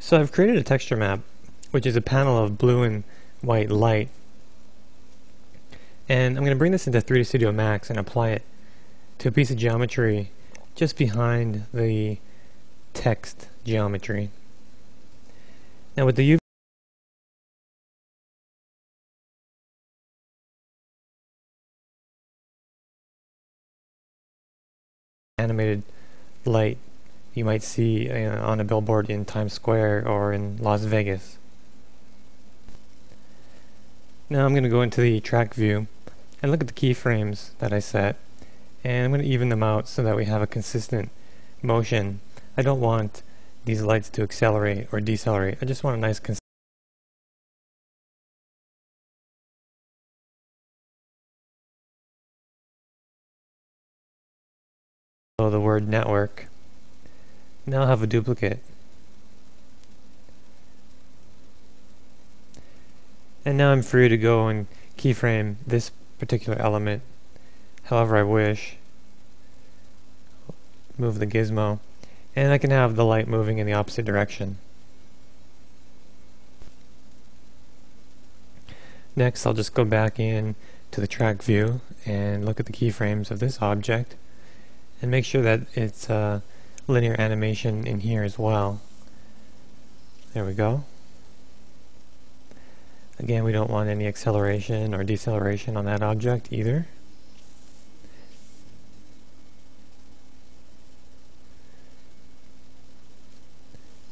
So I've created a texture map, which is a panel of blue and white light. And I'm going to bring this into 3D Studio Max and apply it to a piece of geometry just behind the text geometry. Now with the UV animated light you might see on a billboard in Times Square or in Las Vegas. Now I'm going to go into the track view and look at the keyframes that I set, and I'm going to even them out so that we have a consistent motion. I don't want these lights to accelerate or decelerate. I just want a nice consistent. The word network. Now I have a duplicate. And now I'm free to go and keyframe this particular element however I wish. Move the gizmo, and I can have the light moving in the opposite direction. Next, I'll just go back in to the track view and look at the keyframes of this object and make sure that it's linear animation in here as well. There we go. Again, we don't want any acceleration or deceleration on that object either.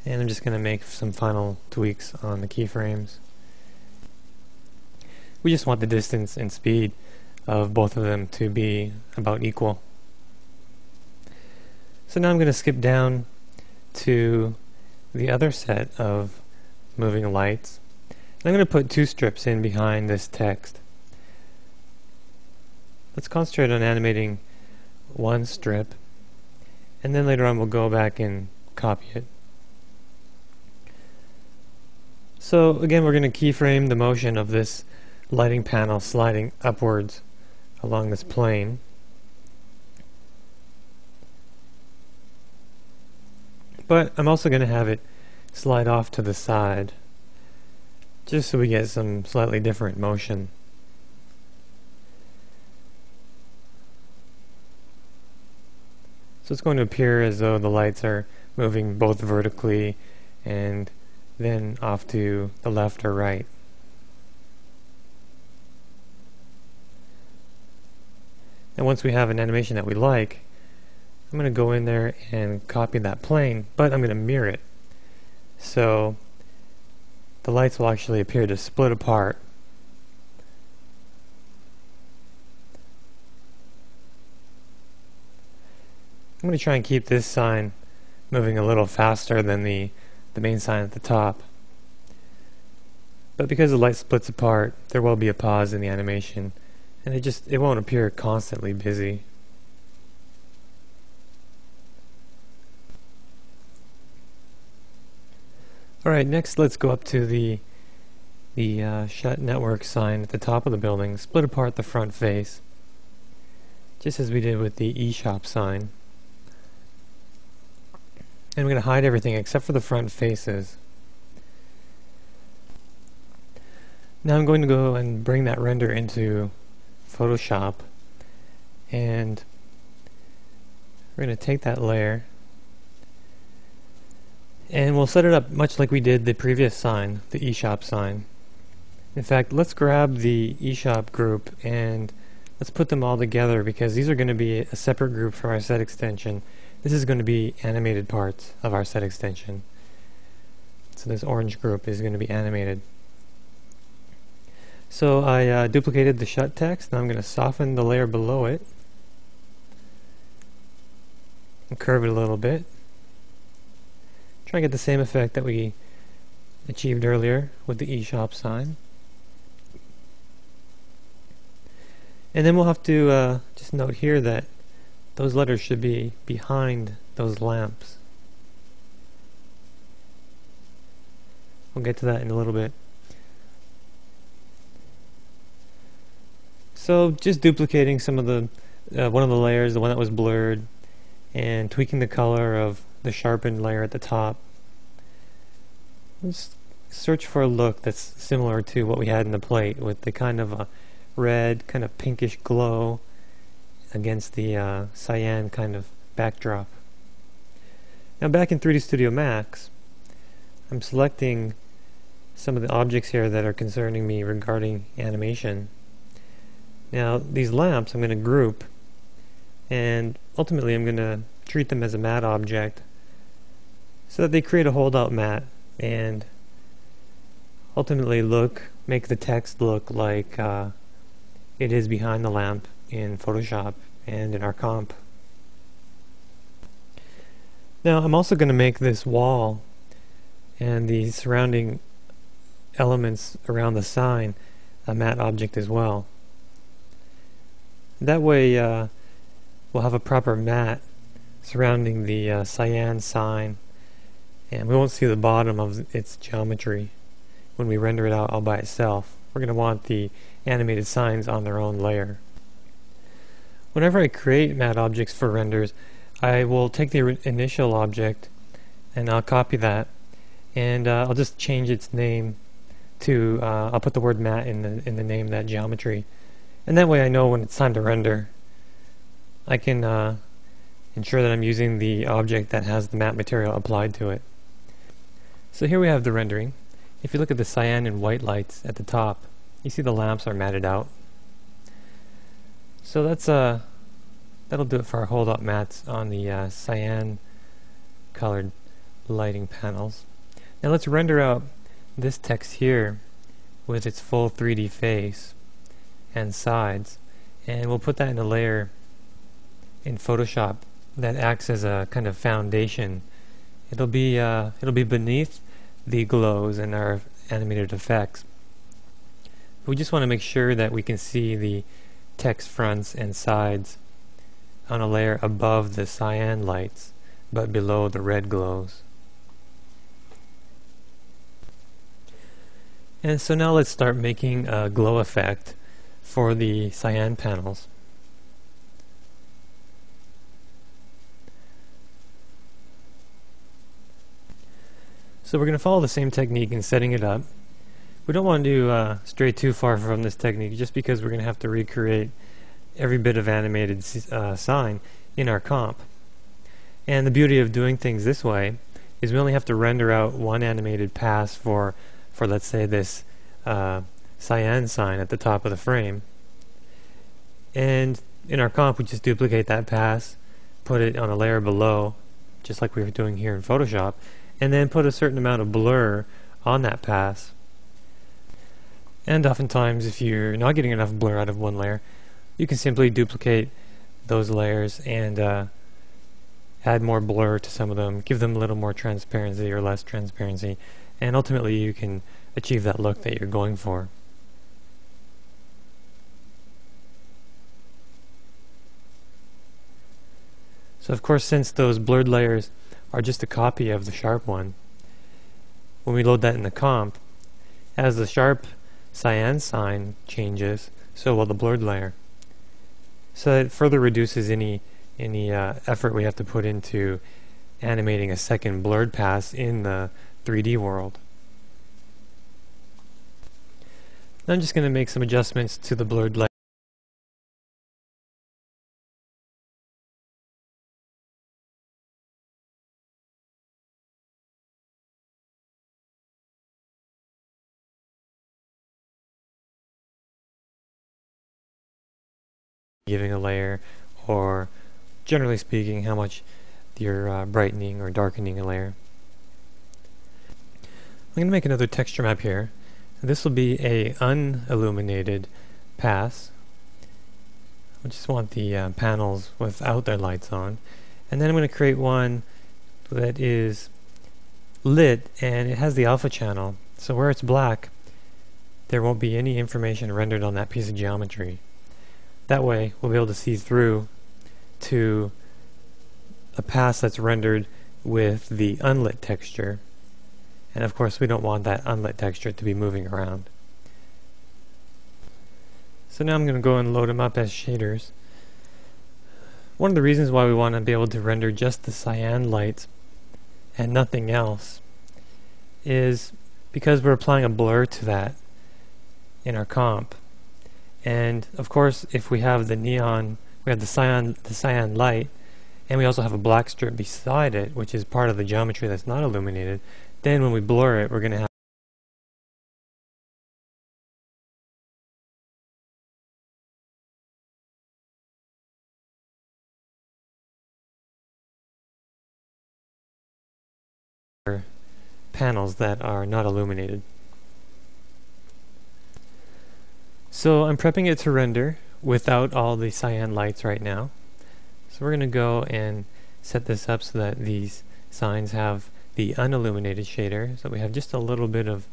And I'm just going to make some final tweaks on the keyframes. We just want the distance and speed of both of them to be about equal. So now I'm going to skip down to the other set of moving lights. I'm going to put two strips in behind this text. Let's concentrate on animating one strip, and then later on we'll go back and copy it. So again, we're going to keyframe the motion of this lighting panel sliding upwards along this plane. But I'm also going to have it slide off to the side, just so we get some slightly different motion. So it's going to appear as though the lights are moving both vertically and then off to the left or right. And once we have an animation that we like, I'm going to go in there and copy that plane, but I'm going to mirror it. So the lights will actually appear to split apart. I'm going to try and keep this sign moving a little faster than the main sign at the top. But because the light splits apart, there will be a pause in the animation, and it won't appear constantly busy. Alright, next let's go up to the shut network sign at the top of the building, split apart the front face, just as we did with the eShop sign. And we're going to hide everything except for the front faces. Now I'm going to go and bring that render into Photoshop, and we're going to take that layer and we'll set it up much like we did the previous sign, the eShop sign. In fact, let's grab the eShop group and let's put them all together, because these are going to be a separate group from our set extension. This is going to be animated parts of our set extension. So this orange group is going to be animated. So I duplicated the shut text. Now I'm going to soften the layer below it and curve it a little bit. Try and get the same effect that we achieved earlier with the eShop sign. And then we'll have to just note here that those letters should be behind those lamps. We'll get to that in a little bit. So just duplicating some of the one of the layers, the one that was blurred, and tweaking the color of the sharpened layer at the top. Just search for a look that's similar to what we had in the plate, with the kind of a red, kind of pinkish glow against the cyan kind of backdrop. Now back in 3D Studio Max, I'm selecting some of the objects here that are concerning me regarding animation. Now these lamps I'm going to group, and ultimately I'm going to treat them as a matte object so that they create a holdout matte and ultimately make the text look like it is behind the lamp in Photoshop and in our comp. Now I'm also going to make this wall and the surrounding elements around the sign a matte object as well. That way we'll have a proper matte surrounding the cyan sign, and we won't see the bottom of its geometry when we render it out all by itself. We're going to want the animated signs on their own layer. Whenever I create matte objects for renders, I will take the initial object and I'll copy that, and I'll just change its name to I'll put the word matte in the name of that geometry, and that way I know when it's time to render. I can ensure that I'm using the object that has the matte material applied to it. So here we have the rendering. If you look at the cyan and white lights at the top, you see the lamps are matted out. So that'll do it for our holdout mattes on the cyan colored lighting panels. Now let's render out this text here with its full 3D face and sides, and we'll put that in a layer in Photoshop that acts as a kind of foundation. It'll be beneath the glows and our animated effects. We just want to make sure that we can see the text fronts and sides on a layer above the cyan lights but below the red glows. And so now let's start making a glow effect for the cyan panels. So we're going to follow the same technique in setting it up. We don't want to stray too far from this technique, just because we're going to have to recreate every bit of animated sign in our comp. And the beauty of doing things this way is we only have to render out one animated pass for let's say this cyan sign at the top of the frame. And in our comp we just duplicate that pass, put it on a layer below, just like we were doing here in Photoshop, and then put a certain amount of blur on that pass. And oftentimes if you're not getting enough blur out of one layer, you can simply duplicate those layers and add more blur to some of them, give them a little more transparency or less transparency, and ultimately you can achieve that look that you're going for. So of course, since those blurred layers are just a copy of the sharp one, when we load that in the comp, as the sharp cyan sign changes, so will the blurred layer. So it further reduces any effort we have to put into animating a second blurred pass in the 3D world. Now I'm just going to make some adjustments to the blurred layer. Giving a layer, or generally speaking, how much you're brightening or darkening a layer. I'm going to make another texture map here. This will be a unilluminated pass. I just want the panels without their lights on, and then I'm going to create one that is lit and it has the alpha channel, so where it's black there won't be any information rendered on that piece of geometry. That way we'll be able to see through to a pass that's rendered with the unlit texture, and of course we don't want that unlit texture to be moving around. So now I'm going to go and load them up as shaders. One of the reasons why we want to be able to render just the cyan lights and nothing else is because we're applying a blur to that in our comp. And of course, if we have the neon, we have the cyan light, and we also have a black strip beside it, which is part of the geometry that's not illuminated, then when we blur it, we're going to have panels that are not illuminated. So I'm prepping it to render without all the cyan lights right now. So we're going to go and set this up so that these signs have the unilluminated shader, so we have just a little bit of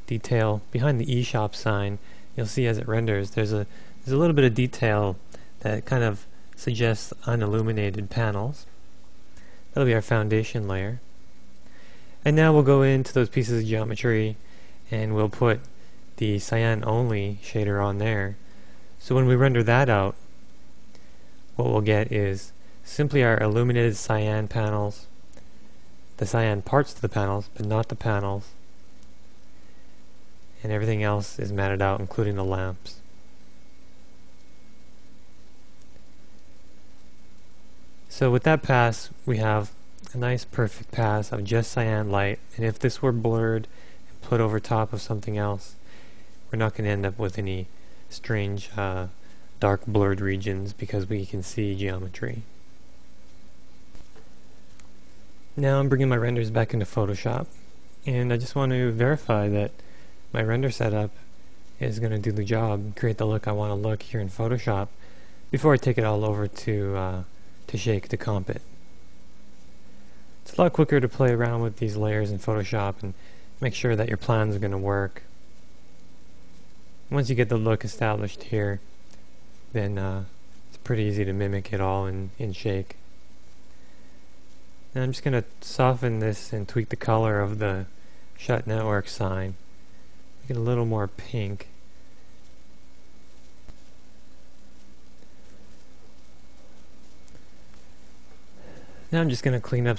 detail behind the eShop sign. You'll see as it renders there's a little bit of detail that kind of suggests unilluminated panels. That'll be our foundation layer. And now we'll go into those pieces of geometry and we'll put the cyan only shader on there. So when we render that out, what we'll get is simply our illuminated cyan panels, the cyan parts to the panels, but not the panels, and everything else is matted out, including the lamps. So with that pass, we have a nice perfect pass of just cyan light, and if this were blurred and put over top of something else, we're not going to end up with any strange dark blurred regions because we can see geometry. Now I'm bringing my renders back into Photoshop, and I just want to verify that my render setup is going to do the job, create the look I want to look here in Photoshop before I take it all over to Shake to comp it. It's a lot quicker to play around with these layers in Photoshop and make sure that your plans are going to work. Once you get the look established here, then it's pretty easy to mimic it all in Shake. And I'm just going to soften this and tweak the color of the Shut Network sign. Make it a little more pink. Now I'm just going to clean up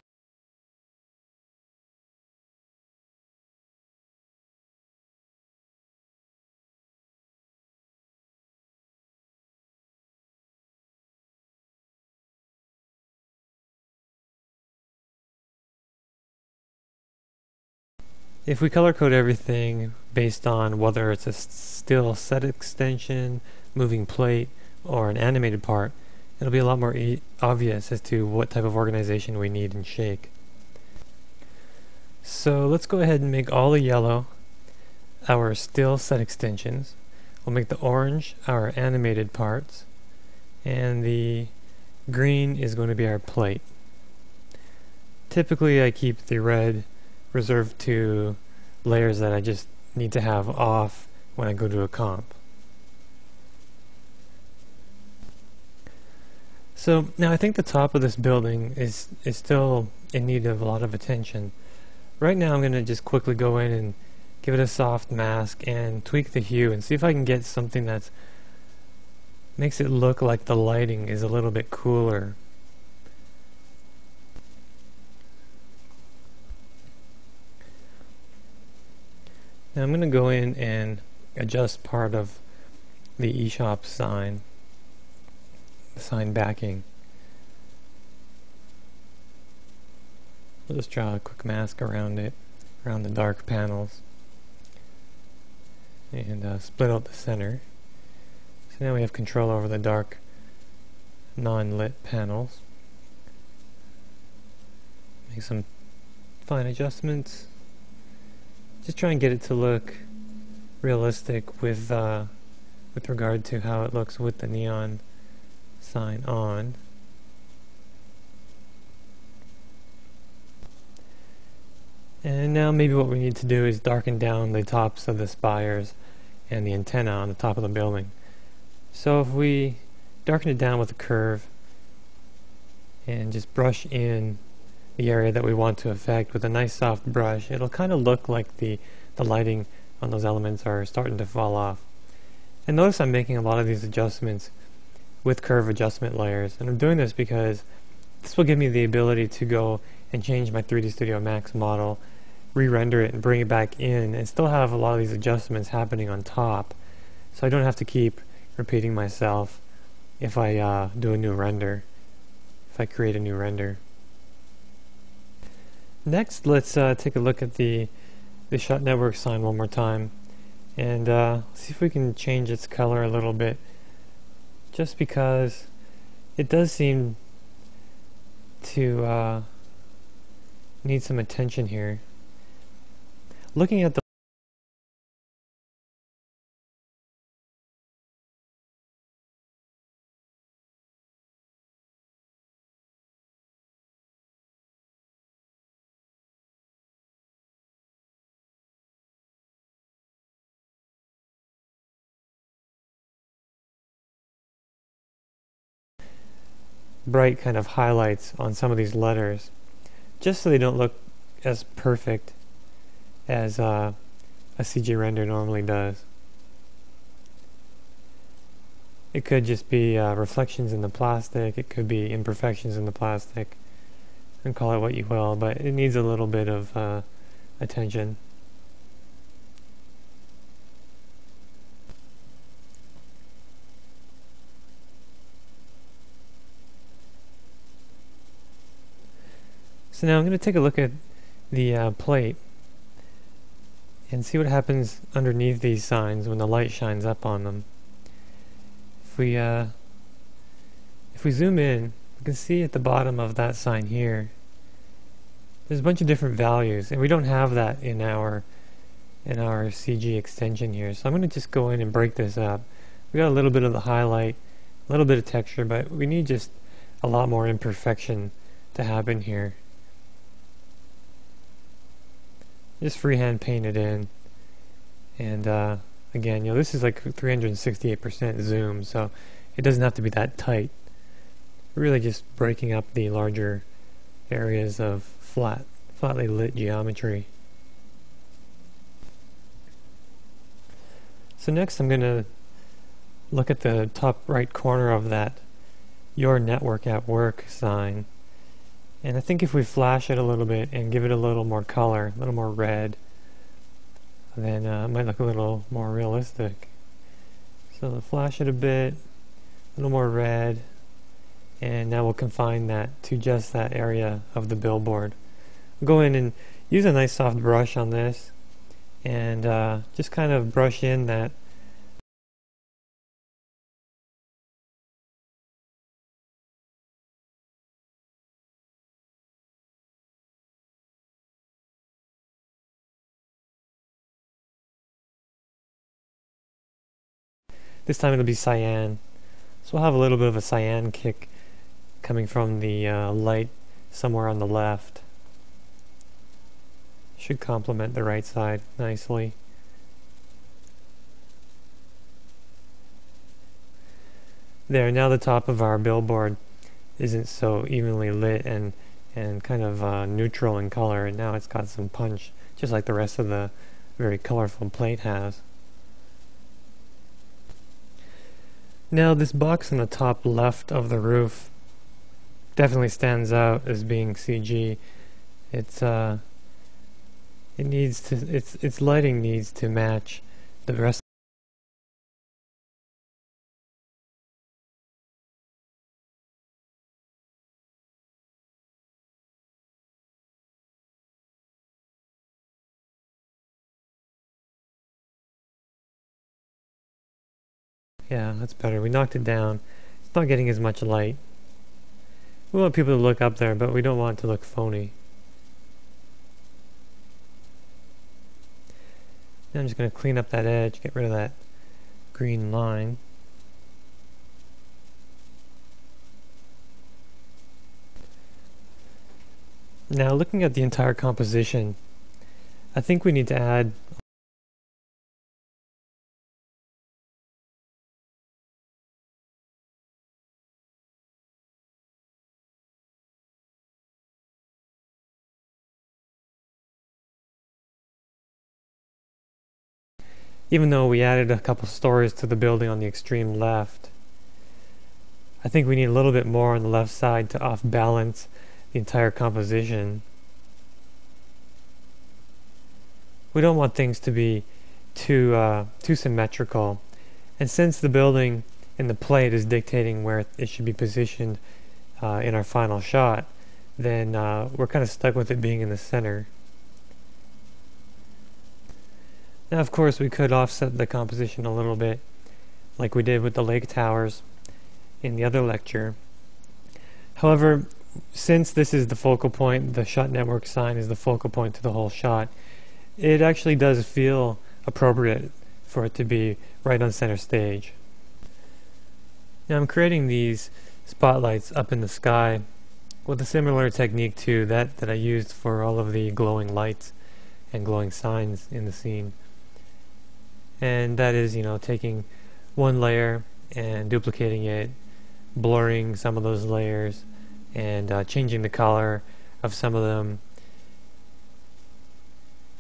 If we color code everything based on whether it's a still set extension, moving plate, or an animated part, it'll be a lot more obvious as to what type of organization we need in Shake. So let's go ahead and make all the yellow our still set extensions. We'll make the orange our animated parts, and the green is going to be our plate. Typically I keep the red reserved to layers that I just need to have off when I go to a comp. So now I think the top of this building is still in need of a lot of attention. Right now I'm going to just quickly go in and give it a soft mask and tweak the hue and see if I can get something that makes it look like the lighting is a little bit cooler. Now I'm going to go in and adjust part of the eShop sign, the sign backing. We'll just draw a quick mask around it, around the dark panels, and split out the center. So now we have control over the dark non-lit panels. Make some fine adjustments. Just try and get it to look realistic with regard to how it looks with the neon sign on. And now maybe what we need to do is darken down the tops of the spires and the antenna on the top of the building. So if we darken it down with a curve and just brush in the area that we want to affect with a nice soft brush, it'll kind of look like the lighting on those elements are starting to fall off. And notice I'm making a lot of these adjustments with curve adjustment layers, and I'm doing this because this will give me the ability to go and change my 3D Studio Max model re-render it and bring it back in and still have a lot of these adjustments happening on top, so I don't have to keep repeating myself if I do a new render, if I create a new render. Next, let's take a look at the shot network sign one more time and see if we can change its color a little bit, just because it does seem to need some attention here. Looking at the bright kind of highlights on some of these letters, just so they don't look as perfect as a CG render normally does. It could just be reflections in the plastic, it could be imperfections in the plastic, and call it what you will, but it needs a little bit of attention. So now I'm going to take a look at the plate and see what happens underneath these signs when the light shines up on them. If we zoom in, we can see at the bottom of that sign here, there's a bunch of different values, and we don't have that in our CG extension here. So I'm going to just go in and break this up. We got a little bit of the highlight, a little bit of texture, but we need just a lot more imperfection to happen here. Just freehand paint it in, and again, this is like 368% zoom, so it doesn't have to be that tight. Really just breaking up the larger areas of flatly lit geometry. So next I'm going to look at the top right corner of that "Your Network at Work" sign. And I think if we flash it a little bit and give it a little more color, a little more red, then it might look a little more realistic. So flash it a bit, a little more red, and now we'll confine that to just that area of the billboard. I'll go in and use a nice soft brush on this and just kind of brush in that this time it'll be cyan. So we'll have a little bit of a cyan kick coming from the light somewhere on the left. Should complement the right side nicely. There, now the top of our billboard isn't so evenly lit and kind of neutral in color, and now it's got some punch, just like the rest of the very colorful plate has. Now this box on the top left of the roof definitely stands out as being CG. Its lighting needs to match the rest. Yeah, that's better. We knocked it down. It's not getting as much light. We want people to look up there, but we don't want it to look phony. Now I'm just going to clean up that edge, get rid of that green line. Now looking at the entire composition, I think we need to add even though we added a couple stories to the building on the extreme left, I think we need a little bit more on the left side to off-balance the entire composition. We don't want things to be too symmetrical. And since the building and the plate is dictating where it should be positioned in our final shot, then we're kind of stuck with it being in the center. Now, of course, we could offset the composition a little bit, like we did with the lake towers in the other lecture. However, since this is the focal point, the shot network sign is the focal point to the whole shot, it actually does feel appropriate for it to be right on center stage. Now I'm creating these spotlights up in the sky with a similar technique to that I used for all of the glowing lights and glowing signs in the scene. And that is, taking one layer and duplicating it, blurring some of those layers, and changing the color of some of them.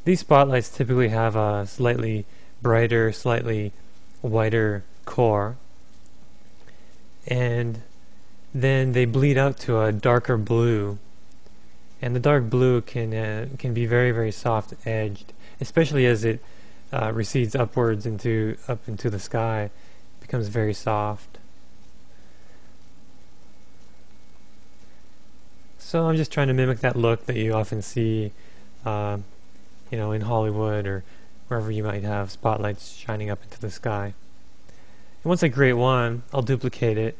These spotlights typically have a slightly brighter, slightly whiter core, and then they bleed out to a darker blue, and the dark blue can be very, very soft edged, especially as it recedes upwards up into the sky. It becomes very soft. So I'm just trying to mimic that look that you often see in Hollywood or wherever you might have spotlights shining up into the sky. And once I create one, I'll duplicate it,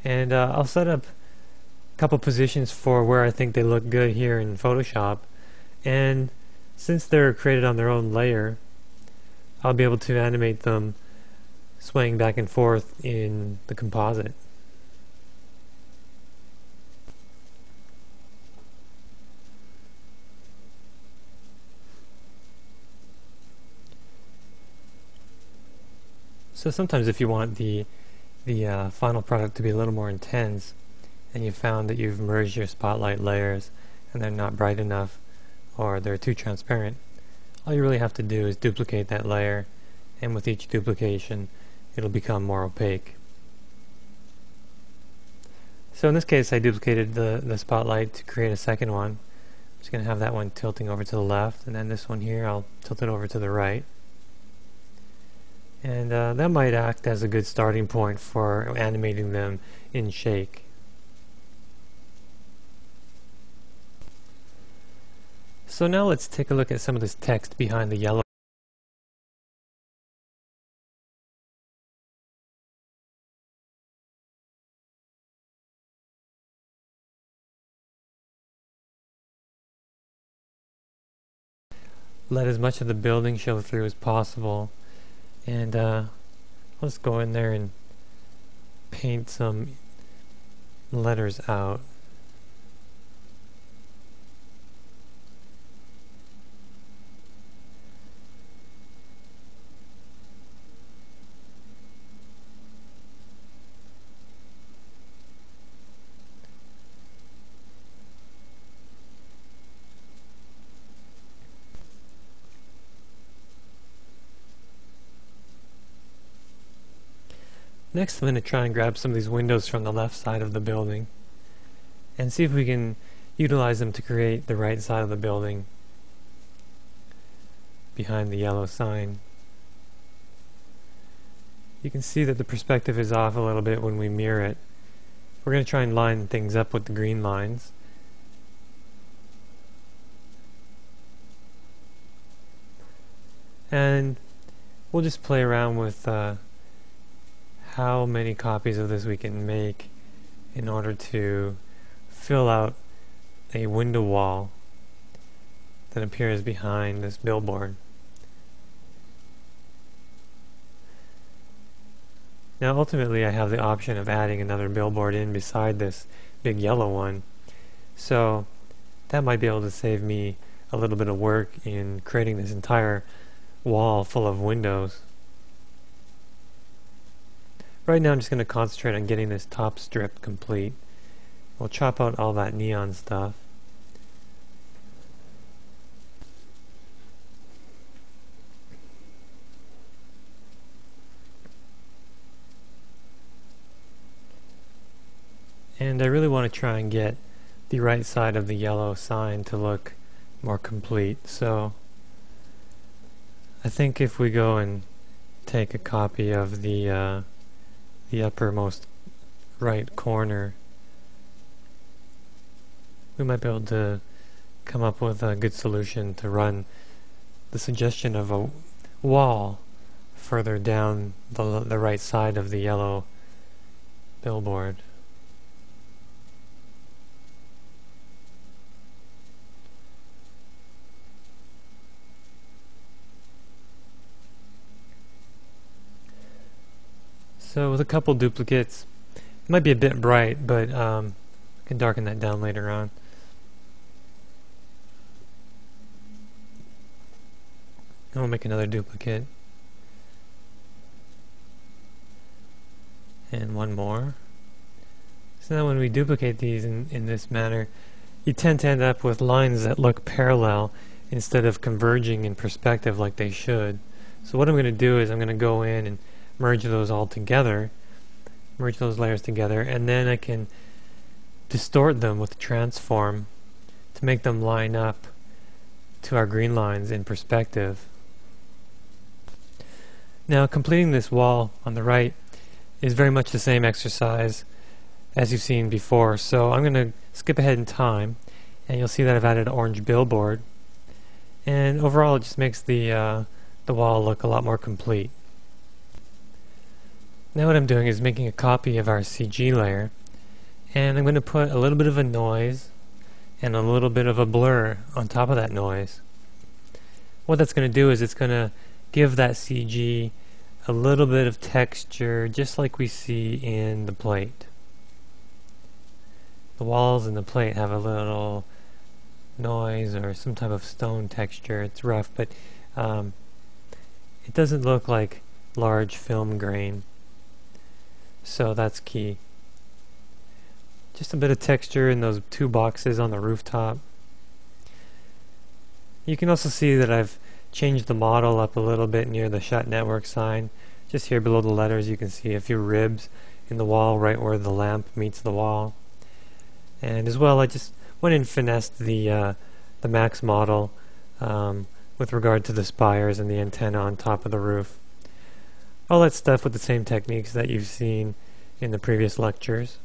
and I'll set up a couple positions for where I think they look good here in Photoshop. And since they're created on their own layer, I'll be able to animate them swaying back and forth in the composite. So sometimes if you want the final product to be a little more intense, and you found that you've merged your spotlight layers and they're not bright enough or they're too transparent, all you really have to do is duplicate that layer, and with each duplication it'll become more opaque. So in this case I duplicated the spotlight to create a second one. I'm just going to have that one tilting over to the left, and then this one here I'll tilt it over to the right. And that might act as a good starting point for animating them in shake. So now let's take a look at some of this text behind the yellow. Let as much of the building show through as possible. And let's go in there and paint some letters out. Next, I'm going to try and grab some of these windows from the left side of the building and see if we can utilize them to create the right side of the building behind the yellow sign. You can see that the perspective is off a little bit when we mirror it. We're going to try and line things up with the green lines. And we'll just play around with how many copies of this we can make in order to fill out a window wall that appears behind this billboard. Now ultimately I have the option of adding another billboard in beside this big yellow one, so that might be able to save me a little bit of work in creating this entire wall full of windows. Right now I'm just going to concentrate on getting this top strip complete. We'll chop out all that neon stuff. And I really want to try and get the right side of the yellow sign to look more complete. So I think if we go and take a copy of the uppermost right corner, we might be able to come up with a good solution to run the suggestion of a wall further down the right side of the yellow billboard. So with a couple duplicates, it might be a bit bright, but I can darken that down later on. And we'll make another duplicate. And one more. So now when we duplicate these in this manner, you tend to end up with lines that look parallel instead of converging in perspective like they should. So what I'm going to do is I'm going to go in and merge those all together, merge those layers together, and then I can distort them with transform to make them line up to our green lines in perspective. Now completing this wall on the right is very much the same exercise as you've seen before, so I'm going to skip ahead in time, and you'll see that I've added an orange billboard, and overall it just makes the wall look a lot more complete. Now what I'm doing is making a copy of our CG layer, and I'm going to put a little bit of a noise and a little bit of a blur on top of that noise. What that's going to do is it's going to give that CG a little bit of texture, just like we see in the plate. The walls in the plate have a little noise or some type of stone texture. It's rough, but it doesn't look like large film grain. So that's key. Just a bit of texture in those two boxes on the rooftop. You can also see that I've changed the model up a little bit near the shut network sign. Just here below the letters you can see a few ribs in the wall right where the lamp meets the wall. And as well I just went and finessed the max model with regard to the spires and the antenna on top of the roof. All that stuff with the same techniques that you've seen in the previous lectures.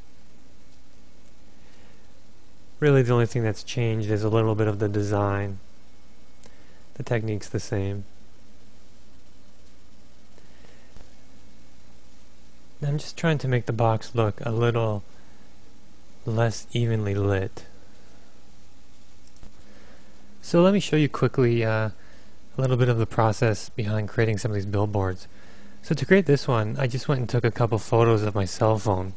Really the only thing that's changed is a little bit of the design. The technique's the same. Now I'm just trying to make the box look a little less evenly lit. So let me show you quickly a little bit of the process behind creating some of these billboards. So to create this one, I just went and took a couple photos of my cell phone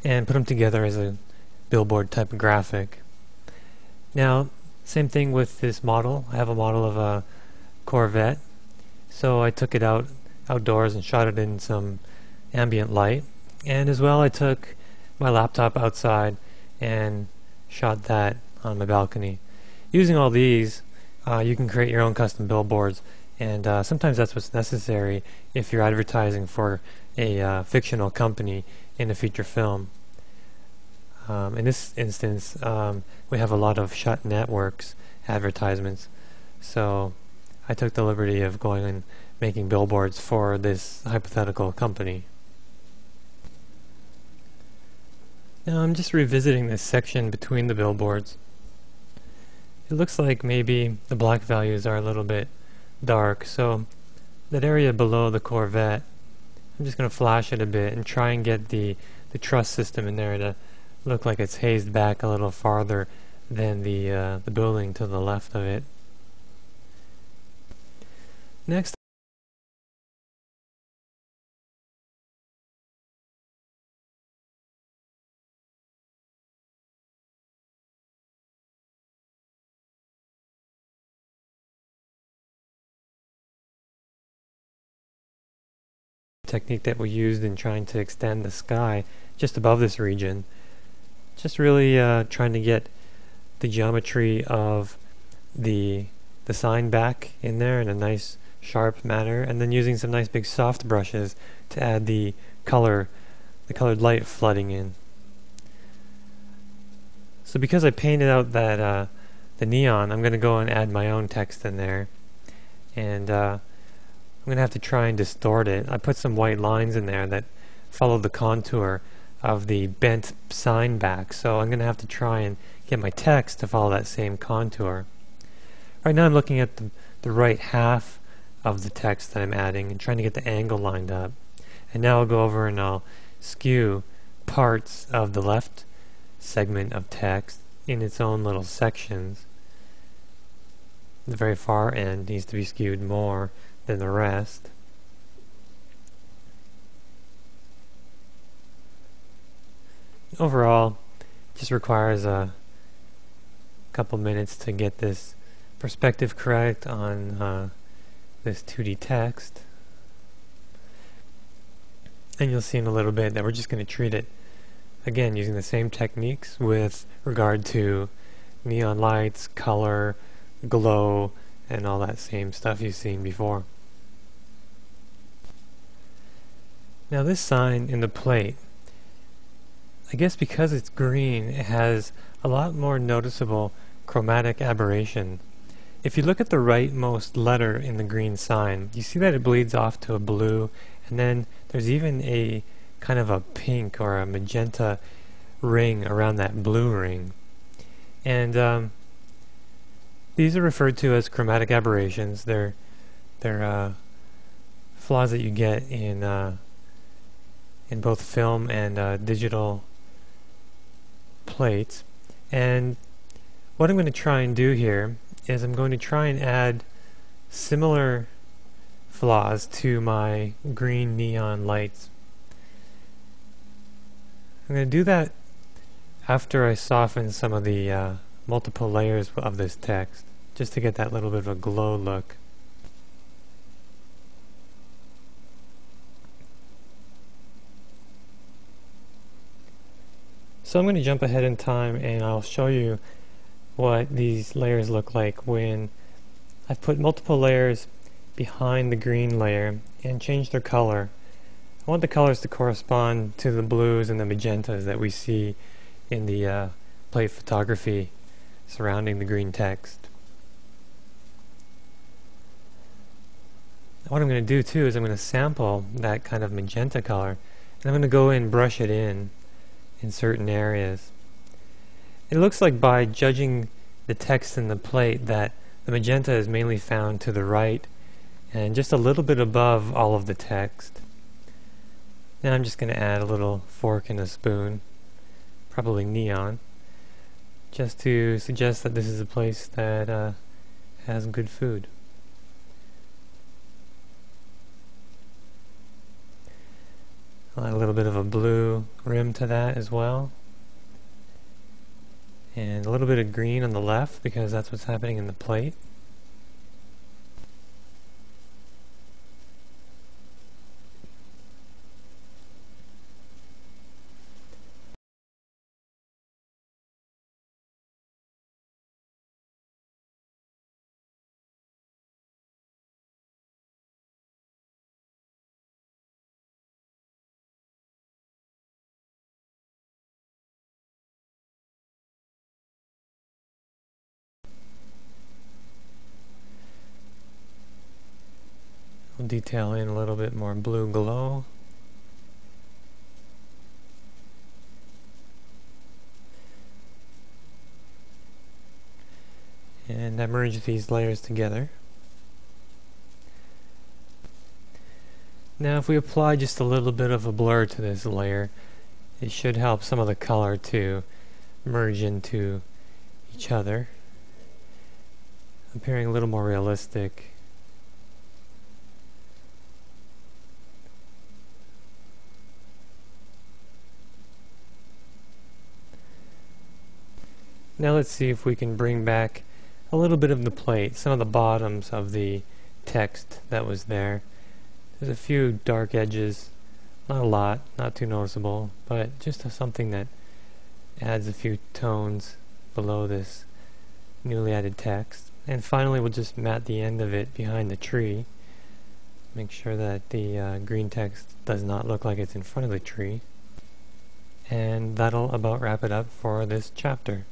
and put them together as a billboard type of graphic. Now, same thing with this model. I have a model of a Corvette, so I took it outdoors and shot it in some ambient light, and as well I took my laptop outside and shot that on my balcony. Using all these, you can create your own custom billboards, and sometimes that's what's necessary if you're advertising for a fictional company in a feature film. In this instance, we have a lot of shut networks advertisements, so I took the liberty of going and making billboards for this hypothetical company. Now I'm just revisiting this section between the billboards. It looks like maybe the black values are a little bit dark, so that area below the Corvette, I'm just going to flash it a bit and try and get the truss system in there to look like it's hazed back a little farther than the building to the left of it. Next, technique that we used in trying to extend the sky just above this region. Just really trying to get the geometry of the sign back in there in a nice sharp manner, and then using some nice big soft brushes to add the colored light flooding in. So because I painted out that the neon, I'm going to go and add my own text in there, and I'm going to have to try and distort it. I put some white lines in there that follow the contour of the bent sign back, so I'm going to have to try and get my text to follow that same contour. Right now I'm looking at the right half of the text that I'm adding and trying to get the angle lined up. And now I'll go over and I'll skew parts of the left segment of text in its own little sections. The very far end needs to be skewed more than the rest. Overall, it just requires a couple minutes to get this perspective correct on this 2D text. And you'll see in a little bit that we're just going to treat it again using the same techniques with regard to neon lights, color, glow, and all that same stuff you've seen before. Now this sign in the plate, I guess because it's green, it has a lot more noticeable chromatic aberration. If you look at the rightmost letter in the green sign, you see that it bleeds off to a blue, and then there's even a kind of a pink or a magenta ring around that blue ring. And these are referred to as chromatic aberrations. They're flaws that you get in both film and digital plates. And what I'm going to try and do here is I'm going to try and add similar flaws to my green neon lights. I'm going to do that after I soften some of the multiple layers of this text, just to get that little bit of a glow look. So I'm going to jump ahead in time and I'll show you what these layers look like when I've put multiple layers behind the green layer and changed their color. I want the colors to correspond to the blues and the magentas that we see in the plate photography surrounding the green text. What I'm going to do too is I'm going to sample that kind of magenta color and I'm going to go and brush it in certain areas. It looks like by judging the text in the plate that the magenta is mainly found to the right and just a little bit above all of the text. Now I'm just going to add a little fork and a spoon, probably neon, just to suggest that this is a place that has good food. I'll add a little bit of a blue rim to that as well. And a little bit of green on the left because that's what's happening in the plate. We'll detail in a little bit more blue glow. And I merge these layers together. Now if we apply just a little bit of a blur to this layer, it should help some of the color to merge into each other, appearing a little more realistic. Now let's see if we can bring back a little bit of the plate, some of the bottoms of the text that was there. There's a few dark edges, not a lot, not too noticeable, but just something that adds a few tones below this newly added text. And finally we'll just mat the end of it behind the tree. Make sure that the green text does not look like it's in front of the tree. And that'll about wrap it up for this chapter.